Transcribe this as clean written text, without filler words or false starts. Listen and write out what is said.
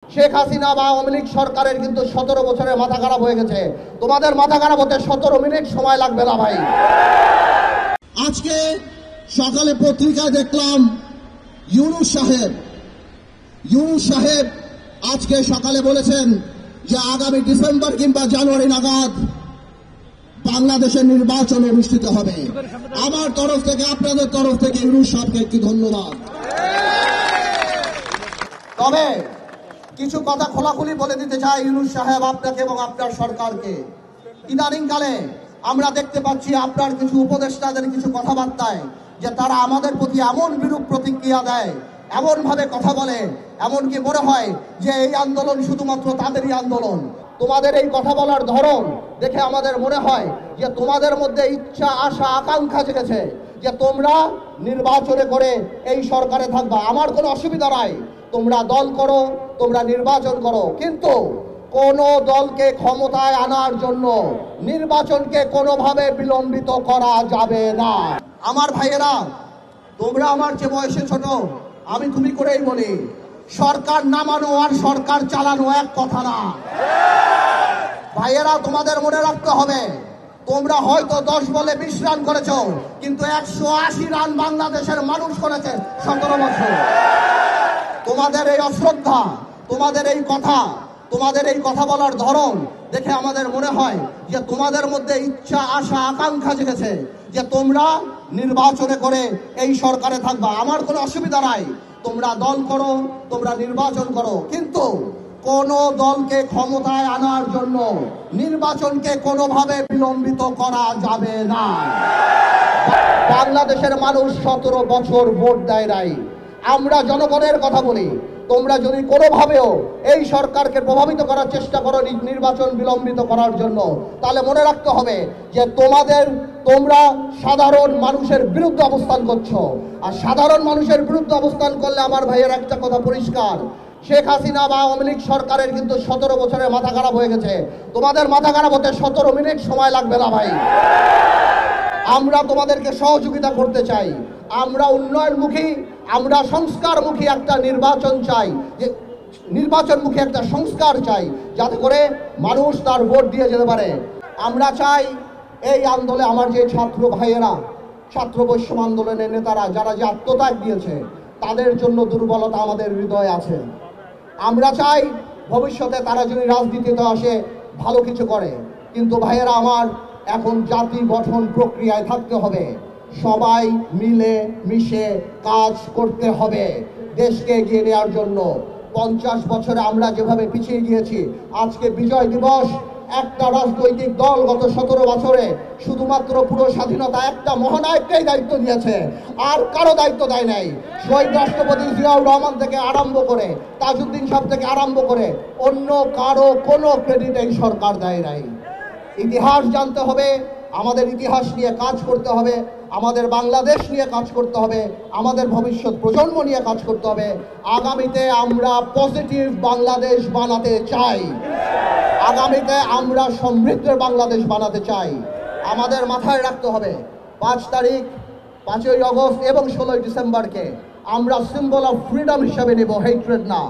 শেখ হাসিনা বা আওয়ামী লীগ সরকারের কিন্তু 17 বছরের মাথা খারাপ হয়ে গেছে। তোমাদের মাথা খারাপ হতে 17 মিনিট সময় লাগবে না ভাই। আজকে সকালে পত্রিকায় দেখলাম ইউনূস সাহেব আজকে সকালে বলেছেন যে আগামী ডিসেম্বর কিংবা জানুয়ারি নাগাদ বাংলাদেশের নির্বাচন অনুষ্ঠিত হবে। আমার তরফ থেকে, আপনাদের তরফ থেকে ইউনূস সাহেবকে একটি ধন্যবাদ। তবে কিছু কথা খোলাখুলি বলে দিতে চাই ইউনূস সাহেব আপনাকে এবং আপনার সরকারকে। ইদানিংকালে আমরা দেখতে পাচ্ছি আপনার কিছু উপদেষ্টাদের কিছু কথাবার্তায় যে তারা আমাদের প্রতি এমন বিরূপ প্রতিক্রিয়া দেয়, এমন ভাবে কথা বলে, এমনকি মনে হয় যে এই আন্দোলন শুধুমাত্র তাদেরই আন্দোলন। তোমাদের এই কথা বলার ধরন দেখে আমাদের মনে হয় যে তোমাদের মধ্যে ইচ্ছা, আশা, আকাঙ্ক্ষা জেগেছে যে তোমরা নির্বাচনে করে এই সরকারে থাকবা। আমার কোনো অসুবিধা নাই, তোমরা দল করো, তোমরা নির্বাচন করো, কিন্তু কোন দলকে ক্ষমতায় আনার জন্য নির্বাচনকে কোনোভাবে বিলম্বিত করা যাবে না। আমার ভাইয়েরা, তোমরা আমার যে বয়সে ছোট, আমি তুমি করেই বলি, সরকার নামানো আর সরকার চালানো এক কথা না। ভাইয়েরা, তোমাদের মনে রাখতে হবে, তোমরা হয়তো 10 বলে 20 রান করেছো, কিন্তু 180 রান বাংলাদেশের মানুষ করেছে 17 বছর। তোমাদের এই অশ্রদ্ধা, তোমাদের এই কথা বলার ধরন দেখে আমাদের মনে হয় যে তোমাদের মধ্যে ইচ্ছা, আশা, আকাঙ্ক্ষা জেগেছে যে তোমরা নির্বাচনে করে এই সরকারে থাকবা। আমার কোনো অসুবিধা নাই, তোমরা দল করো, তোমরা নির্বাচন করো, কিন্তু কোন দলকে ক্ষমতায় আনার জন্য নির্বাচনকে কোনোভাবে বিলম্বিত করা যাবে না। বাংলাদেশের মানুষ 17 বছর ভোট দেয় নাই। আমরা জনগণের কথা বলি, তোমরা যদি কোনোভাবেও এই সরকারকে প্রভাবিত করার চেষ্টা করো নির্বাচন বিলম্বিত করার জন্য, তাহলে মনে রাখতে হবে যে তোমরা সাধারণ মানুষের বিরুদ্ধে অবস্থান করছো। আর সাধারণ মানুষের বিরুদ্ধে অবস্থান করলে আমার ভাইয়ের একটা কথা পরিষ্কার, শেখ হাসিনা বা আওয়ামী লীগ সরকারের কিন্তু 17 বছরের মাথা খারাপ হয়ে গেছে। তোমাদের মাথা খারাপ হতে 17 মিনিট সময় লাগবে না ভাই। আমরা তোমাদেরকে সহযোগিতা করতে চাই, আমরা উন্নয়নমুখী, আমরা সংস্কারমুখী একটা নির্বাচন চাই, যে নির্বাচনমুখী একটা সংস্কার চাই, যাতে করে মানুষ তার ভোট দিয়ে যেতে পারে। আমরা চাই এই আন্দোলনে আমার যে ছাত্র ভাইয়েরা, ছাত্র বৈষম্য আন্দোলনের নেতারা যারা যে আত্মত্যাগ দিয়েছে, তাদের জন্য দুর্বলতা আমাদের হৃদয়ে আছে। আমরা চাই ভবিষ্যতে তারা যদি রাজনীতিতে আসে ভালো কিছু করে, কিন্তু ভাইয়েরা আমার, এখন জাতি গঠন প্রক্রিয়ায় থাকতে হবে, সবাই মিলে মিশে কাজ করতে হবে দেশকে এগিয়ে নেওয়ার জন্য। 50 বছরে আমরা যেভাবে পিছিয়ে গিয়েছি, আজকে বিজয় দিবস একটা রাজনৈতিক দল গত 17 বছরে শুধুমাত্র পুরো স্বাধীনতা একটা মহানায়ককেই দায়িত্ব দিয়েছে, আর কারো দায়িত্ব দেয় নাই। শহীদ রাষ্ট্রপতি জিয়াউর রহমান থেকে আরম্ভ করে, তাজউদ্দিন সাহেব থেকে আরম্ভ করে, অন্য কারো কোনো ক্রেডিট এই সরকার দেয় নাই। ইতিহাস জানতে হবে, আমাদের ইতিহাস নিয়ে কাজ করতে হবে, আমাদের বাংলাদেশ নিয়ে কাজ করতে হবে, আমাদের ভবিষ্যৎ প্রজন্ম নিয়ে কাজ করতে হবে। আগামীতে আমরা পজিটিভ বাংলাদেশ বানাতে চাই, আগামীতে আমরা সমৃদ্ধের বাংলাদেশ বানাতে চাই। আমাদের মাথায় রাখতে হবে 5 তারিখ, 5ই আগস্ট এবং 16ই ডিসেম্বরকে আমরা সিম্বল অফ ফ্রিডম হিসাবে নেব, হেট্রেড না।